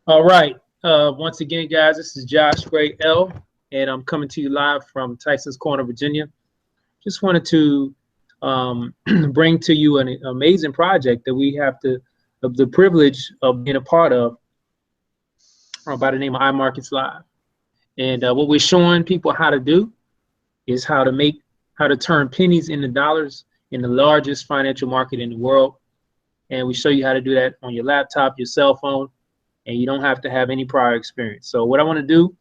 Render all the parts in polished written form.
All right. Once again, guys, this is Josh Gray L, and I'm coming to you live from Tyson's Corner, Virginia. Just wanted to bring to you an amazing project that we have the privilege of being a part of by the name of iMarkets Live. And what we're showing people how to do is how to turn pennies into dollars in the largest financial market in the world. And we show you how to do that on your laptop, your cell phone, and you don't have to have any prior experience. So what I want to do,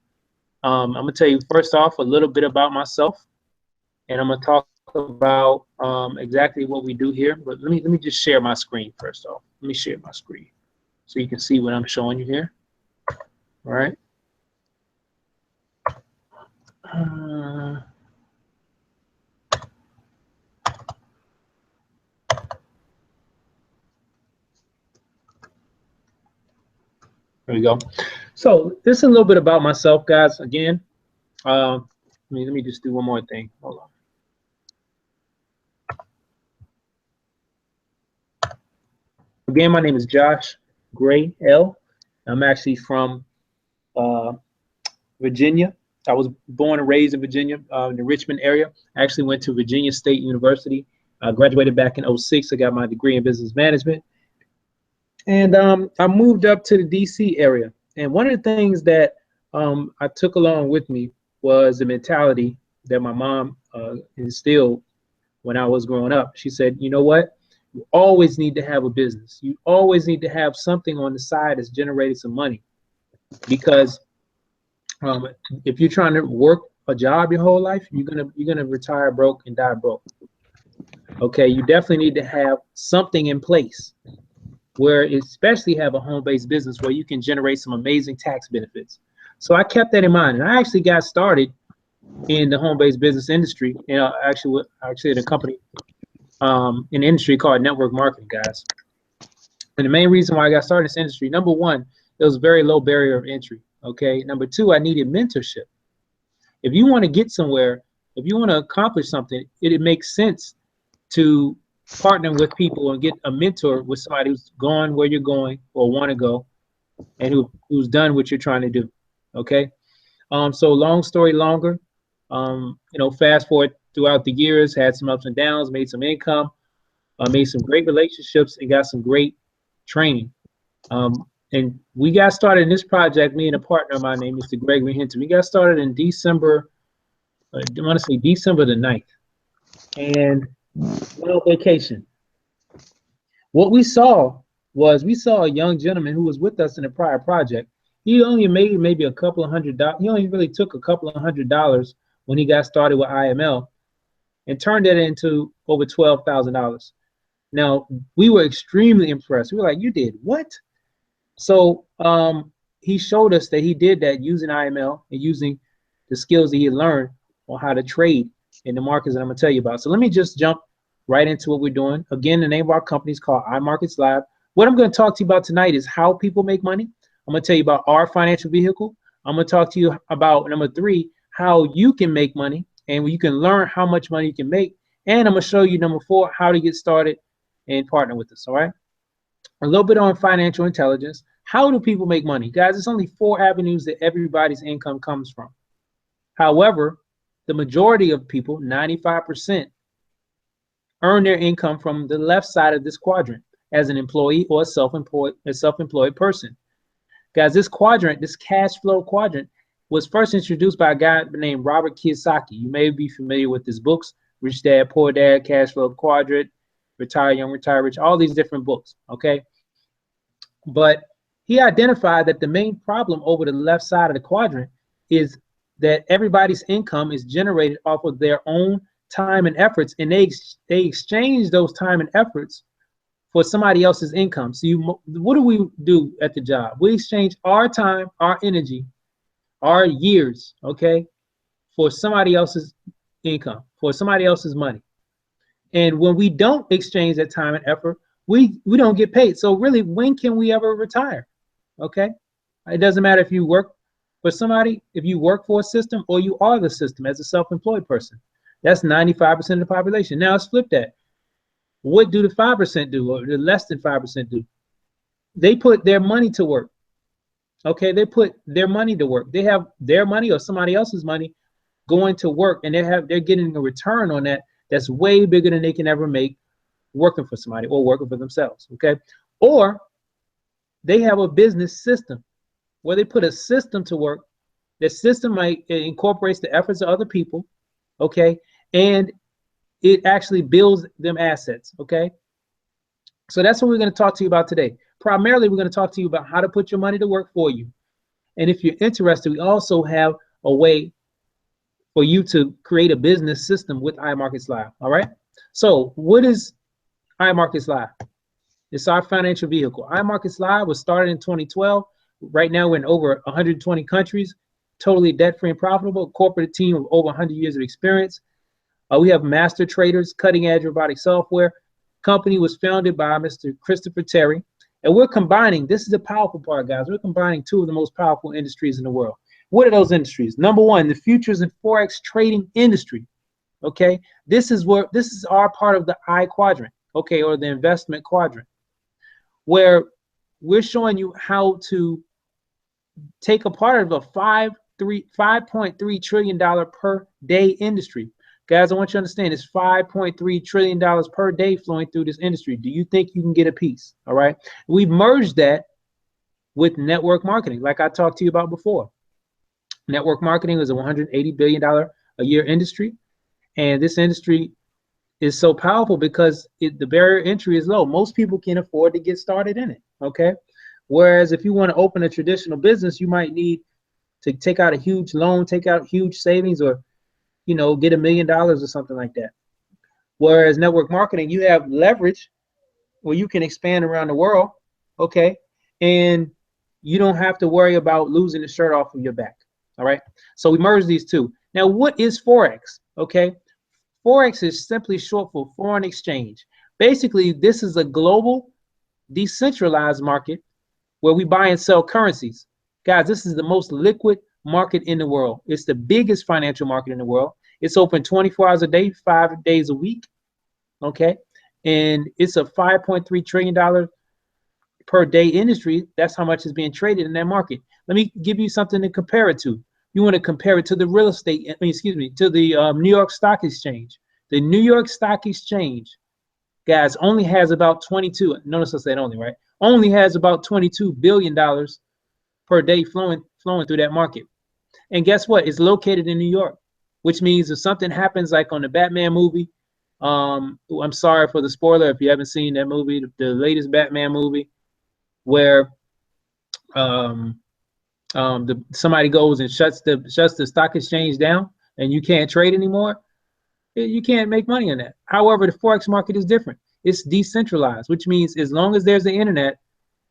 I'm going to tell you first off a little bit about myself, and I'm going to talk about exactly what we do here. But let me just share my screen first off. Let me share my screen so you can see what I'm showing you here. All right. There we go. So this is a little bit about myself, guys. Again, let me just do one more thing. Hold on. Again, my name is Josh Gray L. I'm actually from Virginia. I was born and raised in Virginia, in the Richmond area. I actually went to Virginia State University. I graduated back in '06. I got my degree in business management. And I moved up to the DC area. And one of the things that I took along with me was the mentality that my mom instilled when I was growing up. She said, you know what? You always need to have a business. You always need to have something on the side that's generating some money. Because if you're trying to work a job your whole life, you're gonna retire broke and die broke. Okay, you definitely need to have something in place where especially have a home-based business where you can generate some amazing tax benefits. So I kept that in mind, and I actually got started in the home-based business industry, actually in a company in the industry called network marketing, guys. And the main reason why I got started in this industry, number one, there was very low barrier of entry. Okay, number two, I needed mentorship. If you want to get somewhere, if you want to accomplish something, it makes sense to partner with people and get a mentor with somebody who's gone where you're going or want to go, and who's done what you're trying to do. Okay, so long story longer, fast forward throughout the years, had some ups and downs, made some income, made some great relationships, and got some great training. And we got started in this project, me and a partner of mine named Mr. Gregory Hinton. We got started in December, I want to say December the 9th, and went on vacation. What we saw a young gentleman who was with us in a prior project. He only made maybe a couple of $100. He only really took a couple of $100 when he got started with IML and turned it into over $12,000. Now, we were extremely impressed. We were like, you did what? So he showed us that he did that using IML and using the skills that he had learned on how to trade in the markets that I'm going to tell you about. So let me just jump right into what we're doing. Again, the name of our company is called iMarkets Live. What I'm going to talk to you about tonight is how people make money. I'm going to tell you about our financial vehicle. I'm going to talk to you about, number three, how you can make money and you can learn how much money you can make. And I'm going to show you, number four, how to get started and partner with us, all right? A little bit on financial intelligence. How do people make money? Guys, there's only 4 avenues that everybody's income comes from. However, the majority of people, 95%, earn their income from the left side of this quadrant as an employee or a self-employed person. Guys, this quadrant, this cash flow quadrant, was first introduced by a guy named Robert Kiyosaki. You may be familiar with his books, Rich Dad, Poor Dad, Cash Flow Quadrant, Retire Young, Retire Rich, all these different books, okay? But he identified that the main problem over the left side of the quadrant is that everybody's income is generated off of their own time and efforts, and they exchange those time and efforts for somebody else's income. So what do we do at the job? We exchange our time, our energy, our years, okay, for somebody else's income, for somebody else's money. And when we don't exchange that time and effort, we don't get paid. So really, when can we ever retire? Okay, it doesn't matter if you work for somebody, if you work for a system, or you are the system as a self-employed person. That's 95% of the population. Now let's flip that. What do the 5% do, or the less than 5% do? They put their money to work. Okay, they put their money to work. They have their money or somebody else's money going to work, and they're getting a return on that that's way bigger than they can ever make working for somebody or working for themselves. Okay, or they have a business system where they put a system to work. The system might incorporates the efforts of other people, okay, and it actually builds them assets, okay. So that's what we're going to talk to you about today. Primarily, we're going to talk to you about how to put your money to work for you. And if you're interested, we also have a way for you to create a business system with iMarkets Live. All right. So what is iMarkets Live? It's our financial vehicle. iMarkets Live was started in 2012. Right now, we're in over 120 countries, totally debt-free and profitable, corporate team of over 100 years of experience. We have master traders, cutting-edge robotic software. Company was founded by Mr. Christopher Terry. And we're combining, this is the powerful part, guys. We're combining two of the most powerful industries in the world. What are those industries? Number one, the futures and Forex trading industry. Okay, this is our part of the I quadrant, okay, or the investment quadrant, where we're showing you how to take a part of a $5.3 trillion per day industry. Guys, I want you to understand it's $5.3 trillion per day flowing through this industry. Do you think you can get a piece? All right. We've merged that with network marketing, like I talked to you about before. Network marketing is a $180 billion a year industry. And this industry is so powerful because the barrier entry is low. Most people can afford to get started in it. Okay. Whereas if you want to open a traditional business, you might need to take out a huge loan, take out huge savings, or get $1 million or something like that. Whereas network marketing, you have leverage where you can expand around the world, okay? And you don't have to worry about losing the shirt off of your back, all right? So we merge these two. Now, what is Forex, okay? Forex is simply short for foreign exchange. Basically, this is a global, decentralized market where we buy and sell currencies. Guys, this is the most liquid market in the world. It's the biggest financial market in the world. It's open 24 hours a day, 5 days a week. Okay. And it's a $5.3 trillion per day industry. That's how much is being traded in that market. Let me give you something to compare it to. You want to compare it to the real estate, to the New York Stock Exchange. The New York Stock Exchange, guys, only has about 22, notice I said only, right? Only has about $22 billion per day flowing through that market. And guess what? It's located in New York, which means if something happens like on the Batman movie, I'm sorry for the spoiler if you haven't seen that movie, the latest Batman movie, where somebody goes and shuts the stock exchange down and you can't trade anymore, you can't make money on that. However, the Forex market is different. It's decentralized, which means as long as there's the internet,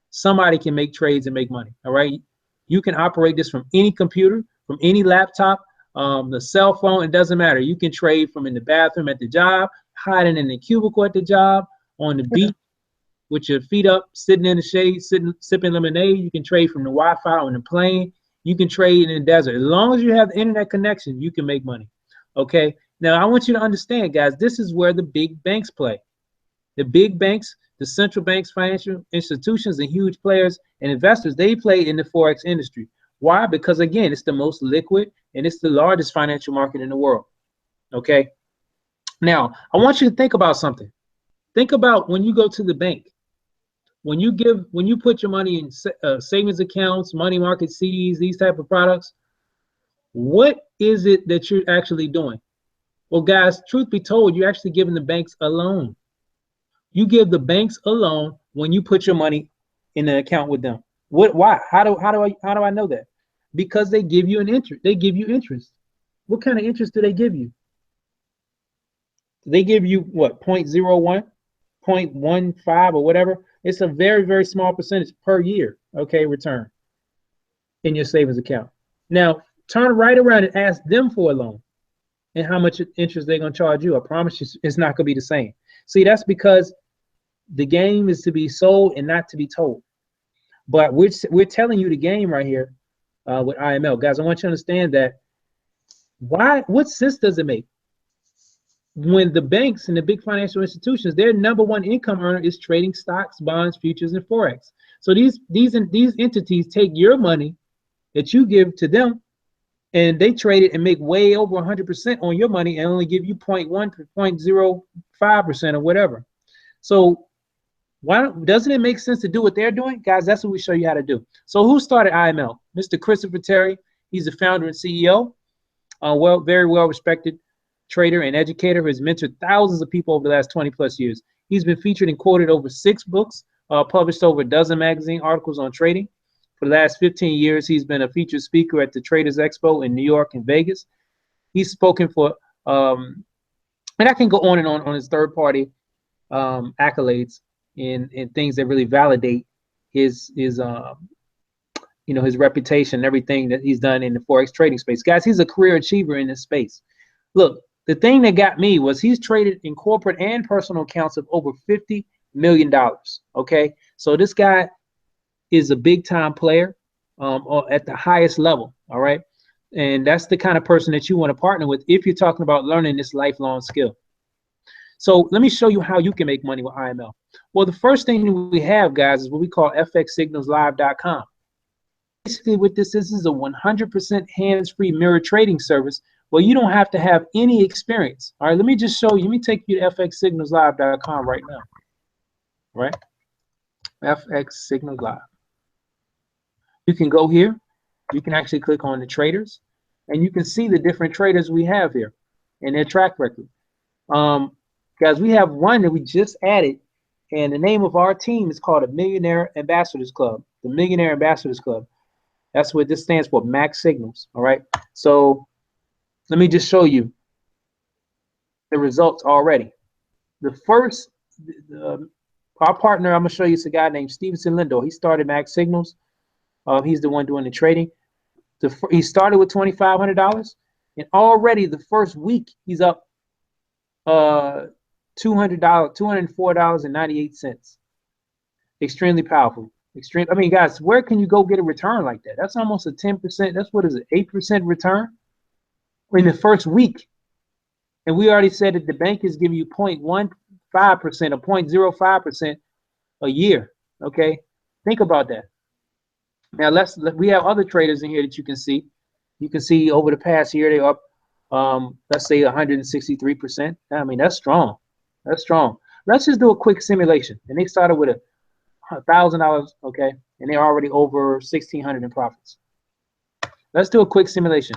somebody can make trades and make money. All right. You can operate this from any computer, from any laptop, the cell phone. It doesn't matter. You can trade from in the bathroom at the job, hiding in the cubicle at the job, on the beach with your feet up, sitting in the shade, sipping lemonade. You can trade from the Wi-Fi on the plane. You can trade in the desert. As long as you have the internet connection, you can make money. Okay. Now, I want you to understand, guys, this is where the big banks play. The big banks, the central banks, financial institutions, and huge players and investors, they play in the Forex industry. Why? Because, again, it's the most liquid and it's the largest financial market in the world. Okay. Now, I want you to think about something. Think about when you go to the bank. When you put your money in savings accounts, money market CDs, these type of products, what is it that you're actually doing? Well, guys, truth be told, you're actually giving the banks a loan. You give the banks a loan when you put your money in an account with them. Why? How do I know that? Because they give you an interest. They give you interest. What kind of interest do they give you? They give you what, 0.01, 0.15 or whatever. It's a very, very small percentage per year, okay, return in your savings account. Now, turn right around and ask them for a loan and how much interest they're going to charge you. I promise you it's not going to be the same. See, that's because the game is to be sold and not to be told. But we're telling you the game right here with IML. Guys, I want you to understand that what sense does it make? when the banks and the big financial institutions, their number one income earner is trading stocks, bonds, futures, and forex. So these entities take your money that you give to them, and they trade it and make way over 100% on your money and only give you 0.1 to 0.05% or whatever. So why doesn't it make sense to do what they're doing? Guys, that's what we show you how to do. So who started IML? Mr. Christopher Terry. He's the founder and CEO, very well respected trader and educator who has mentored thousands of people over the last 20 plus years. He's been featured and quoted over 6 books, published over a dozen magazine articles on trading. For the last 15 years, he's been a featured speaker at the Traders Expo in New York and Vegas. He's spoken for, and I can go on and on his third-party accolades and things that really validate his his reputation and everything that he's done in the Forex trading space. Guys, he's a career achiever in this space. Look, the thing that got me was he's traded in corporate and personal accounts of over $50 million. Okay, so this guy is a big time player at the highest level. All right, and that's the kind of person that you want to partner with if you're talking about learning this lifelong skill. So let me show you how you can make money with IML. Well, the first thing we have, guys, is what we call fxsignalslive.com. Basically, what this is a 100% hands-free mirror trading service where you don't have to have any experience. All right, let me just show you. Let me take you to fxsignalslive.com right now. Right? FX Signals Live. You can go here. You can actually click on the traders, and you can see the different traders we have here and their track record. Guys, we have one that we just added, and the name of our team is called the Millionaire Ambassadors Club. The Millionaire Ambassadors Club. That's what this stands for, Max Signals. All right. So let me just show you the results already. The first, our partner, I'm gonna show you, is a guy named Stevenson Lindo. He started Max Signals. He's the one doing the trading. He started with $2,500, and already the first week he's up $204.98. Extremely powerful. I mean, guys, where can you go get a return like that? That's almost a 10%. That's what is it, 8% return in the first week. And we already said that the bank is giving you 0.15% or 0.05% a year. Okay, think about that. Now we have other traders in here that you can see. You can see over the past year they're up, let's say 163%. I mean, that's strong. That's strong. Let's just do a quick simulation. And they started with $1,000, okay, and they're already over $1,600 in profits. Let's do a quick simulation.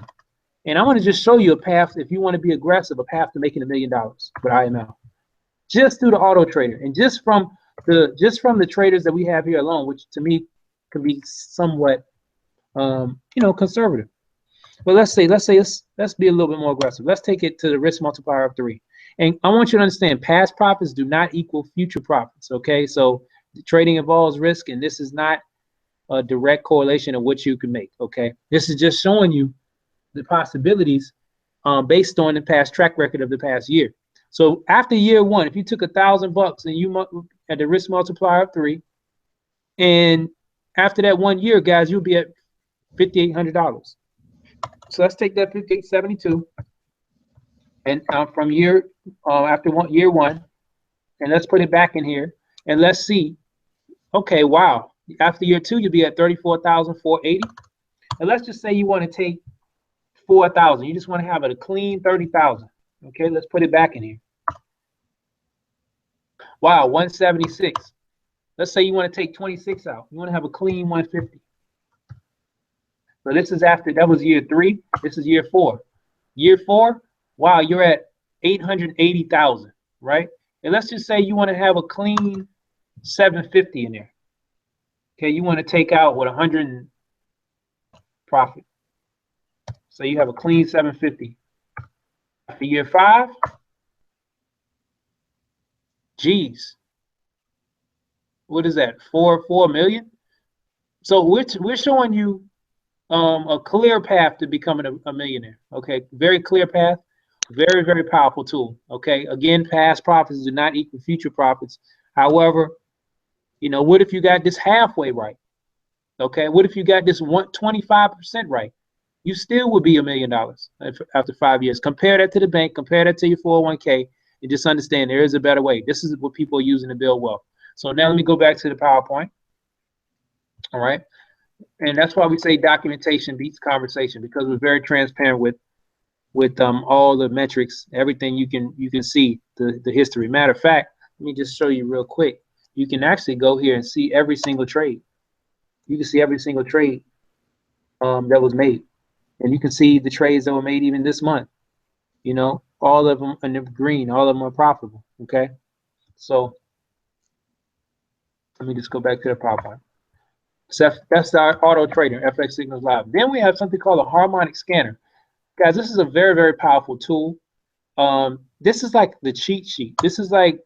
And I want to just show you a path, if you want to be aggressive, a path to making $1 million with IML. Just through the auto trader, and just from the traders that we have here alone, which to me can be somewhat conservative. But let's be a little bit more aggressive. Let's take it to the risk multiplier of 3. And I want you to understand, past profits do not equal future profits. Okay, so trading involves risk, and this is not a direct correlation of what you can make. Okay, this is just showing you the possibilities based on the past track record of the past year. So after year 1, if you took $1,000 and you at the risk multiplier of 3, and after that 1 year, guys, you'll be at $5,800. So let's take that 5,872, and from year year 1, and let's put it back in here, and let's see. Okay, wow. After year 2, you'll be at $34,480, and let's just say you want to take 4,000. You just want to have a clean 30,000. Okay, let's put it back in here. Wow, 176. Let's say you want to take 26 out. You want to have a clean 150. So this is after, that was year 3. This is year 4. Year 4, wow, you're at 880,000, right? And let's just say you want to have a clean 750 in there. Okay, you want to take out what, 100 profit. So you have a clean 750. After year 5, geez, what is that? 4 million. So we're showing you a clear path to becoming a millionaire. Okay, very clear path, very, very powerful tool. Okay, again, past profits do not equal future profits. However, what if you got this halfway right? Okay, what if you got this 25% right? you still would be $1 million after 5 years. Compare that to the bank, compare that to your 401k, and just understand there is a better way. This is what people are using to build wealth. So now let me go back to the PowerPoint. All right. And that's why we say documentation beats conversation, because we're very transparent with all the metrics, everything you can see the history. Matter of fact, let me just show you real quick. You can actually go here and see every single trade. You can see every single trade that was made, and you can see the trades that were made even this month. You know, all of them are green, all of them are profitable. Okay, so let me just go back to the PowerPoint. So that's our auto trader, FX Signals Live. Then we have something called a harmonic scanner. Guys, this is a very, very powerful tool. This is like the cheat sheet. This is like,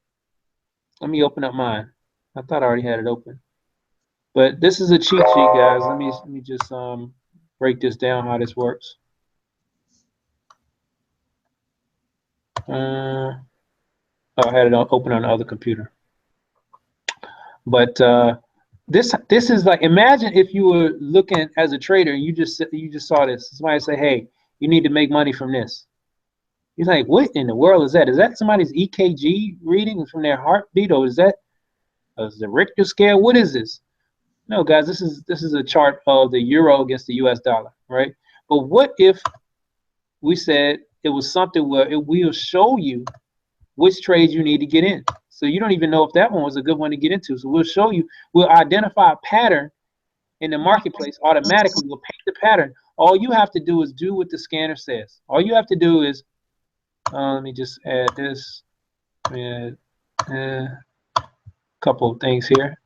let me open up mine. I thought I already had it open. But this is a cheat sheet, guys. Let me just break this down how this works. Oh, I had it open on the other computer. But this is like, imagine if you were looking as a trader and you just saw this. Somebody say, hey, you need to make money from this. You're like, what in the world is that? Is that somebody's EKG reading from their heartbeat, or is that the Richter scale? What is this? No, guys, this is a chart of the euro against the US dollar, right? But what if we said it was something where it will show you which trades you need to get in? So you don't even know if that one was a good one to get into. So we'll show you, we'll identify a pattern in the marketplace automatically. We'll paint the pattern. All you have to do is do what the scanner says. All you have to do is, let me just add this, couple of things here.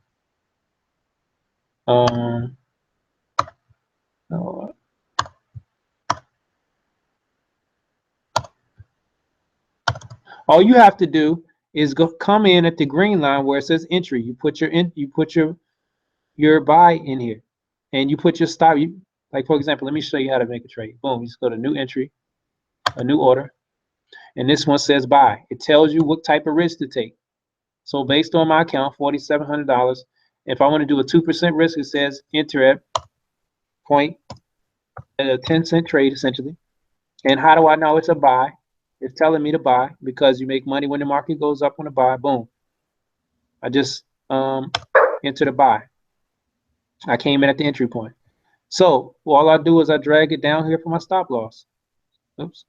All you have to do is come in at the green line where it says entry. You put your buy in here, and you put your stop. Like, for example, let me show you how to make a trade. Boom, you just go to new entry, a new order, and this one says buy. It tells you what type of risk to take. So based on my account, $4,700. If I want to do a 2% risk, it says enter at a 10-cent trade essentially. And how do I know it's a buy? It's telling me to buy because you make money when the market goes up on a buy. Boom. I just enter the buy. I came in at the entry point. So all I do is I drag it down here for my stop loss. Oops.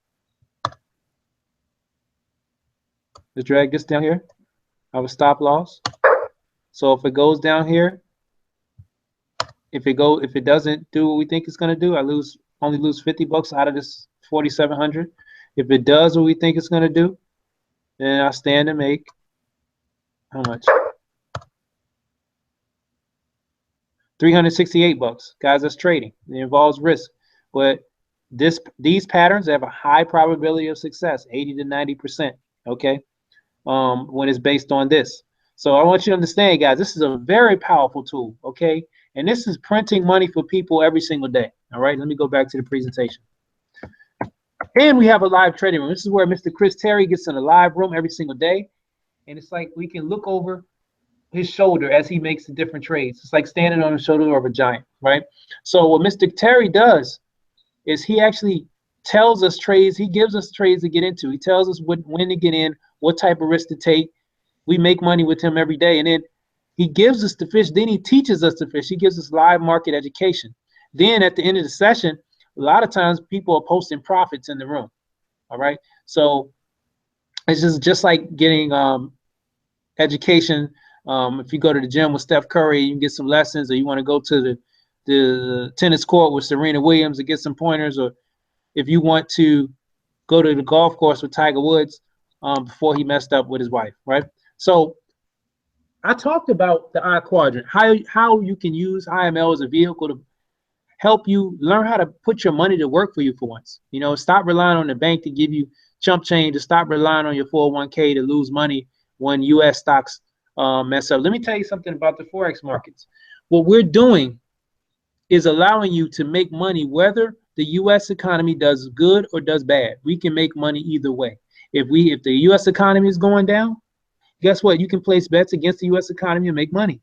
Just drag this down here. I have a stop loss. So if it goes down here, if it doesn't do what we think it's going to do, I only lose 50 bucks out of this 4,700. If it does what we think it's going to do, then I stand to make how much? 368 bucks. Guys, that's trading. It involves risk. But these patterns have a high probability of success, 80 to 90%, okay? When it's based on this. So I want you to understand, guys, this is a very powerful tool, okay? And this is printing money for people every single day, all right? Let me go back to the presentation. And we have a live trading room. This is where Mr. Chris Terry gets in a live room every single day. And it's like we can look over his shoulder as he makes the different trades. It's like standing on the shoulder of a giant, right? So what Mr. Terry does is he actually tells us trades. He gives us trades to get into. He tells us when to get in, what type of risk to take. We make money with him every day. And then he gives us the fish. Then he teaches us to fish. He gives us live market education. Then at the end of the session, a lot of times people are posting profits in the room. All right. So it's just like getting education. If you go to the gym with Steph Curry, you can get some lessons, or you want to go to the tennis court with Serena Williams and get some pointers, or if you want to go to the golf course with Tiger Woods before he messed up with his wife, right? So I talked about the I quadrant, how you can use IML as a vehicle to help you learn how to put your money to work for you for once. You know, stop relying on the bank to give you chump change, to stop relying on your 401k to lose money when U.S. stocks mess up. Let me tell you something about the Forex markets. What we're doing is allowing you to make money whether the U.S. economy does good or does bad. We can make money either way. If the U.S. economy is going down, guess what? You can place bets against the U.S. economy and make money.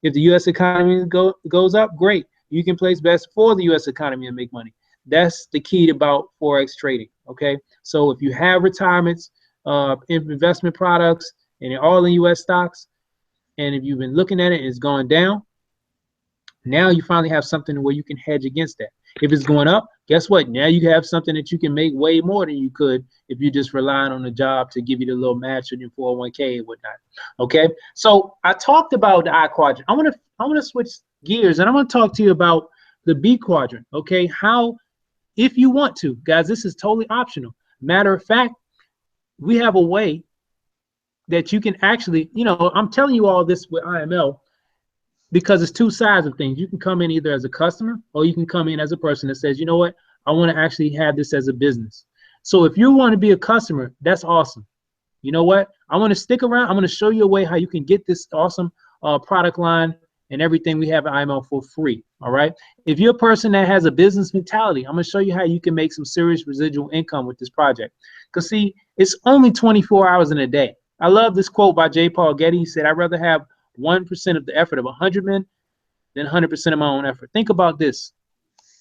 If the U.S. economy goes up, great. You can place bets for the U.S. economy and make money. That's the key about Forex trading. Okay. So if you have retirements, investment products, and they're all in US stocks, and if you've been looking at it and it's going down, now you finally have something where you can hedge against that. If it's going up, guess what? Now you have something that you can make way more than you could if you just relying on the job to give you the little match on your 401k and whatnot. Okay. So I talked about the I quadrant. I want to switch gears and I'm going to talk to you about the B quadrant. Okay. How, if you want to, guys, this is totally optional. Matter of fact, we have a way that you can actually, I'm telling you all this with IML because it's two sides of things. You can come in either as a customer or you can come in as a person that says, you know what, I want to actually have this as a business. So if you want to be a customer, that's awesome. You know what? I want to stick around. I'm going to show you a way how you can get this awesome product line and everything we have at IML for free. All right. If you're a person that has a business mentality, I'm going to show you how you can make some serious residual income with this project. Because see, it's only 24 hours in a day. I love this quote by J. Paul Getty. He said, I'd rather have 1% of the effort of 100 men than 100% of my own effort. Think about this.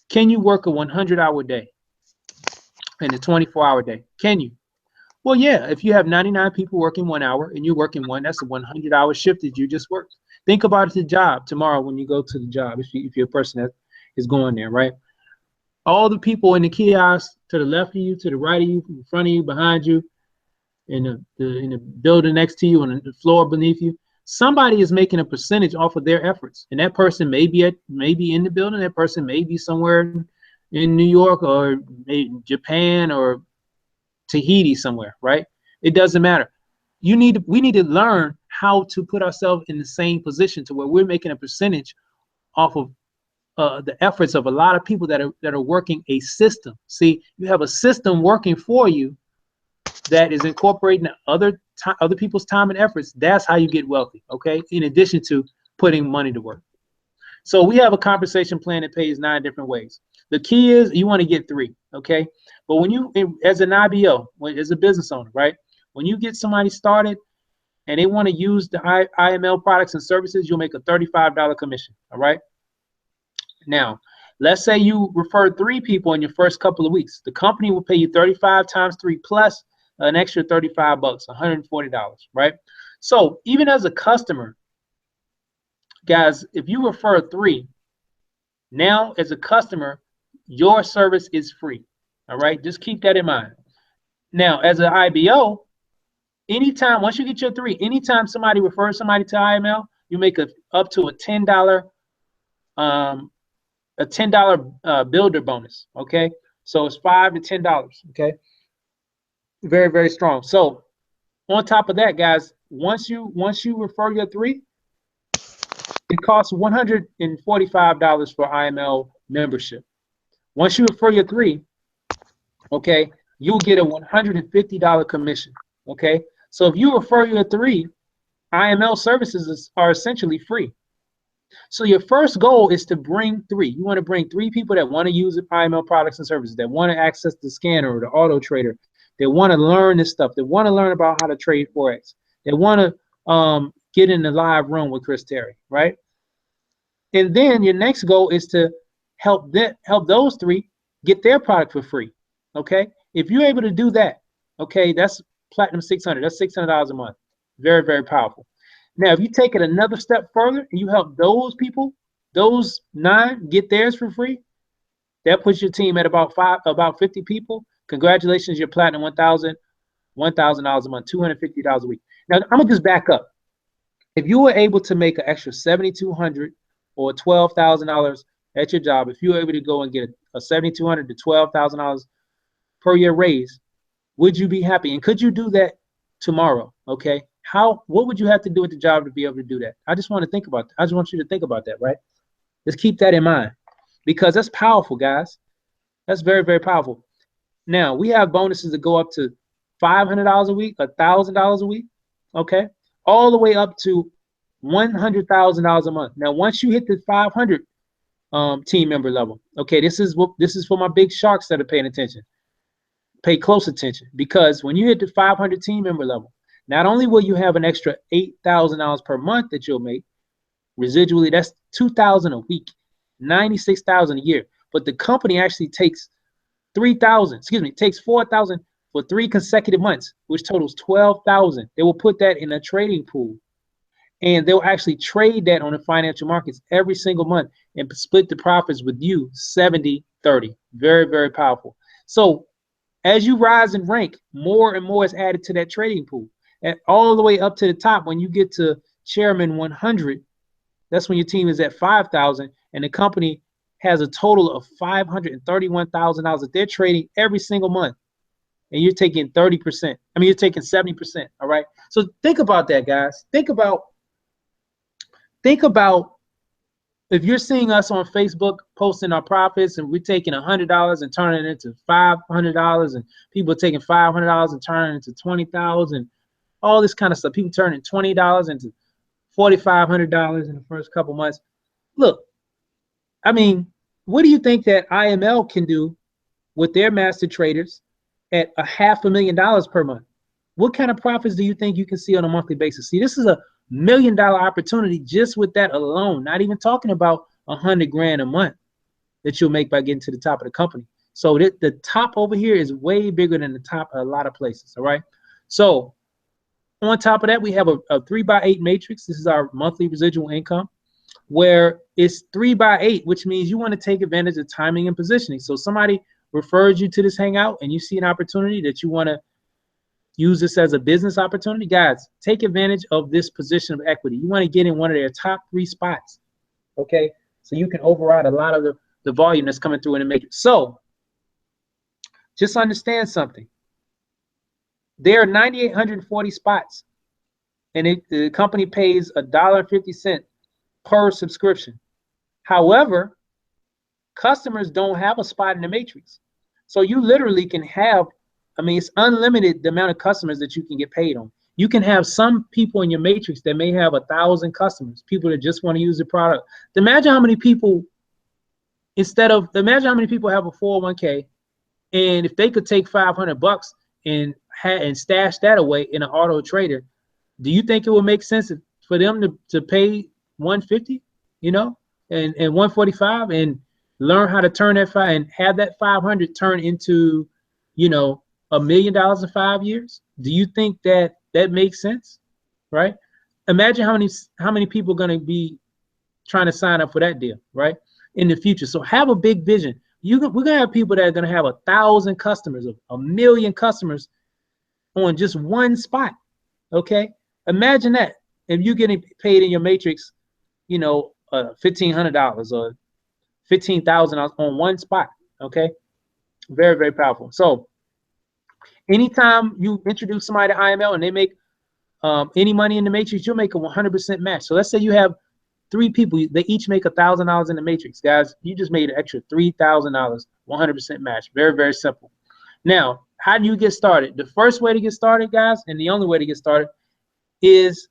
Can you work a 100-hour day and a 24-hour day? Can you? Well, yeah, if you have 99 people working 1 hour and you're working one, that's a 100-hour shift that you just worked. Think about the job tomorrow when you go to the job, if you're a person that is going there, right? All the people in the kiosk to the left of you, to the right of you, in front of you, behind you, in the building next to you, on the floor beneath you, somebody is making a percentage off of their efforts. And that person may be in the building, that person may be somewhere in New York or maybe Japan or Tahiti somewhere, right? It doesn't matter. We need to learn how to put ourselves in the same position to where we're making a percentage off of the efforts of a lot of people that are working a system. See, you have a system working for you that is incorporating other people's time and efforts. That's how you get wealthy, okay? In addition to putting money to work. So we have a compensation plan that pays 9 different ways. The key is you want to get 3, okay? But when you, as an IBO, as a business owner, right? When you get somebody started and they want to use the IML products and services, you'll make a $35 commission, all right? Now, let's say you refer 3 people in your first couple of weeks. The company will pay you 35 times 3 plus an extra $35, $140, right? So even as a customer, guys, if you refer 3, now as a customer, your service is free, all right? Just keep that in mind. Now, as an IBO, anytime, once you get your 3, anytime somebody refers somebody to IML, you make up to a $10 builder bonus, okay? So it's $5 to $10, okay? Very, very strong. So on top of that, guys, once you refer your 3, it costs $145 for IML membership. Once you refer your 3, okay, you'll get a $150 commission, okay? So if you refer your 3, IML services are essentially free. So your first goal is to bring 3. You want to bring 3 people that want to use the IML products and services, that want to access the scanner or the auto trader. They want to learn this stuff. They want to learn about how to trade Forex. They want to get in the live room with Chris Terry, right? And then your next goal is to help those 3 get their product for free, okay? If you're able to do that, okay, that's Platinum 600. That's $600 a month. Very, very powerful. Now, if you take it another step further and you help those people, those 9 get theirs for free, that puts your team at about 50 people. Congratulations, you're Platinum 1,000, $1,000 a month, $250 a week. Now, I'm gonna just back up. If you were able to make an extra $7,200 or $12,000 at your job, if you were able to go and get a $7,200 to $12,000 per year raise, would you be happy? And could you do that tomorrow? Okay. What would you have to do at the job to be able to do that? I just want to think about that. I just want you to think about that, right? Just keep that in mind because that's powerful, guys. That's very, very powerful. Now, we have bonuses that go up to $500 a week, $1,000 a week, okay? All the way up to $100,000 a month. Now, once you hit the 500 team member level, okay, this is for my big sharks that are paying attention. Pay close attention because when you hit the 500 team member level, not only will you have an extra $8,000 per month that you'll make, residually, that's $2,000 a week, $96,000 a year. But the company actually takes 3,000, excuse me, it takes 4,000 for 3 consecutive months, which totals 12,000. They will put that in a trading pool, and they'll actually trade that on the financial markets every single month and split the profits with you 70-30. Very, very powerful. So as you rise in rank, more and more is added to that trading pool. And all the way up to the top, when you get to Chairman 100, that's when your team is at 5,000, and the company has a total of $531,000 that they're trading every single month. And you're taking 30%. I mean, you're taking 70%. All right. So think about that, guys. Think about if you're seeing us on Facebook posting our profits, and we're taking $100 and turning it into $500, and people are taking $500 and turning it into $20,000, all this kind of stuff. People turning $20 into $4,500 in the first couple months. Look, I mean, what do you think that IML can do with their master traders at $500,000 per month? What kind of profits do you think you can see on a monthly basis? See, this is $1 million opportunity just with that alone, not even talking about 100 grand a month that you'll make by getting to the top of the company. So the top over here is way bigger than the top of a lot of places. All right. So on top of that, we have a 3x8 matrix. This is our monthly residual income, where it's 3x8, which means you want to take advantage of timing and positioning. So somebody refers you to this hangout and you see an opportunity that you want to use this as a business opportunity, guys, take advantage of this position of equity. You want to get in one of their top 3 spots, okay? So you can override a lot of the volume that's coming through in the matrix. So just understand something. There are 9,840 spots, and the company pays $1.50 per subscription. However, customers don't have a spot in the matrix. So you literally can have, I mean, it's unlimited the amount of customers that you can get paid on. You can have some people in your matrix that may have 1,000 customers, people that just want to use the product. Imagine how many people, imagine how many people have a 401k, and if they could take $500 and stash that away in an auto trader, do you think it would make sense for them to pay 150, you know, and 145, and learn how to turn that and have that 500 turn into, you know, $1 million in 5 years? Do you think that makes sense? Right? Imagine how many people are going to be trying to sign up for that deal, right, in the future. So have a big vision. We're going to have people that are going to have 1,000 customers, 1 million customers on just one spot. Okay, imagine that. If you're getting paid in your matrix, you know, $1,500 or $15,000 on one spot. Okay, very, very powerful. So anytime you introduce somebody to IML and they make any money in the matrix, you'll make a 100% match. So let's say you have 3 people, they each make $1,000 in the matrix. Guys, you just made an extra $3,000, 100% match. Very, very simple. Now, how do you get started? The first way to get started, guys, and the only way to get started is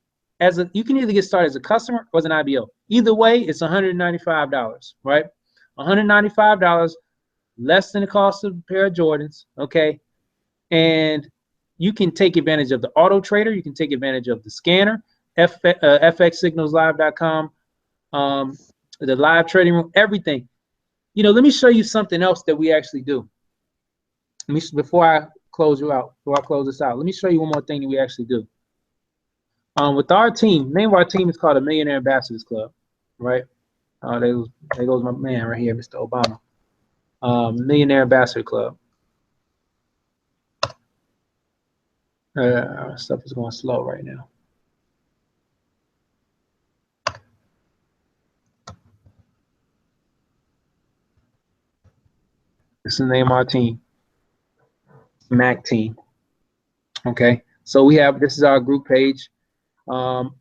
you can either get started as a customer or as an IBO. Either way, it's $195, right? $195, less than the cost of a pair of Jordans, okay? And you can take advantage of the auto trader. You can take advantage of the scanner, fxsignalslive.com, the live trading room, everything. You know, let me show you something else that we actually do. Before I close this out, let me show you one more thing that we actually do. With our team, the name of our team is called the Millionaire Ambassadors Club, right? There goes my man right here, Mr. Obama. Millionaire Ambassador Club. Stuff is going slow right now. This is the name of our team, MAC team. Okay, so this is our group page.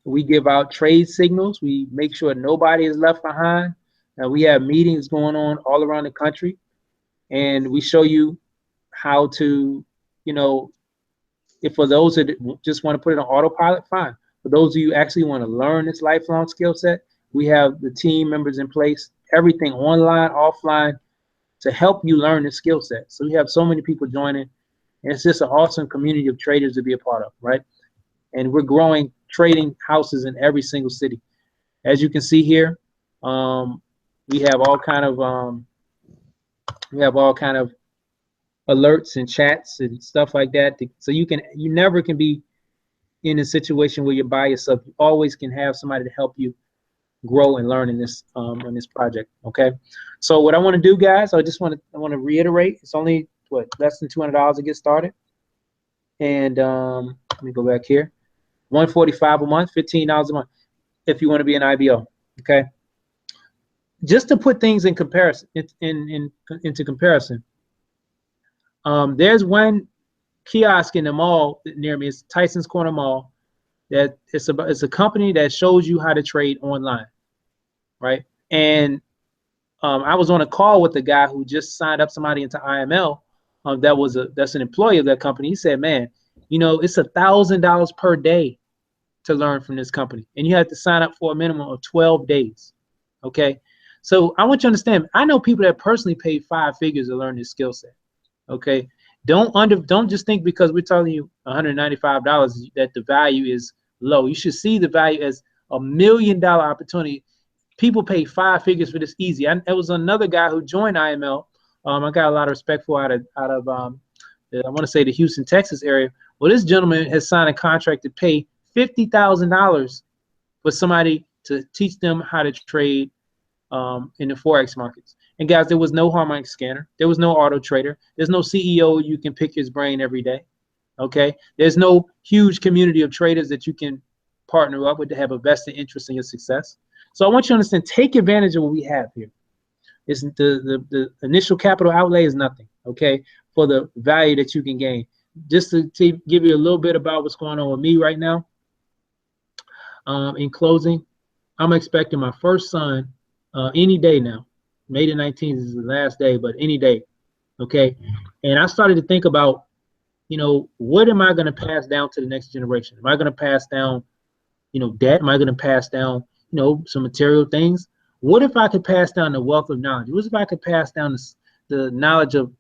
We give out trade signals. We make sure nobody is left behind. We have meetings going on all around the country, and we show you how to, you know, if for those that just want to put it on autopilot, fine. For those of you who actually want to learn this lifelong skill set, we have the team members in place, everything online, offline, to help you learn the skill set. So we have so many people joining, and it's just an awesome community of traders to be a part of, right? And we're growing trading houses in every single city. As you can see here, we have all kind of alerts and chats and stuff like that. So you never can be in a situation where you're by yourself. You always can have somebody to help you grow and learn in this project. Okay. So what I want to do, guys, I want to reiterate. It's only less than $200 to get started. And let me go back here. $145 a month, $15 a month if you want to be an IBO. Okay. Just to put things in comparison, into comparison, there's one kiosk in the mall near me. It's Tyson's Corner Mall. That it's a company that shows you how to trade online, right? And I was on a call with a guy who just signed up somebody into IML. That's an employee of that company. He said, "Man, it's $1,000 per day to learn from this company, and you have to sign up for a minimum of 12 days." Okay, so I want you to understand. I know people that personally paid 5 figures to learn this skill set. Okay, don't just think because we're telling you $195 that the value is low. You should see the value as $1 million opportunity. People pay 5 figures for this easy. There was another guy who joined IML. I got a lot of respect for out of I want to say the Houston, Texas area. Well, this gentleman has signed a contract to pay $50,000 for somebody to teach them how to trade in the Forex markets. And guys, there was no harmonic scanner. There was no auto trader. There's no CEO you can pick his brain every day. Okay. There's no huge community of traders that you can partner up with to have a vested interest in your success. So I want you to understand, take advantage of what we have here. It's the initial capital outlay is nothing, okay, for the value that you can gain. Just to give you a little bit about what's going on with me right now. In closing, I'm expecting my first son any day now. May the 19th is the last day, but any day, okay? And I started to think about, what am I going to pass down to the next generation? Am I going to pass down, debt? Am I going to pass down, some material things? What if I could pass down the wealth of knowledge? What if I could pass down the knowledge of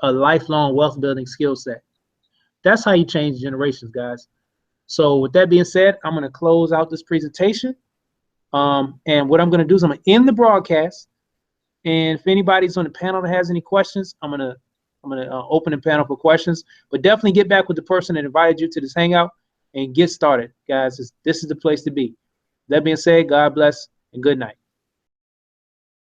a lifelong wealth building skill set? That's how you change generations, guys. So with that being said, I'm going to close out this presentation. And what I'm going to do is I'm going to end the broadcast. And if anybody's on the panel that has any questions, I'm gonna open the panel for questions. But definitely get back with the person that invited you to this hangout and get started, guys. This is the place to be. That being said, God bless and good night.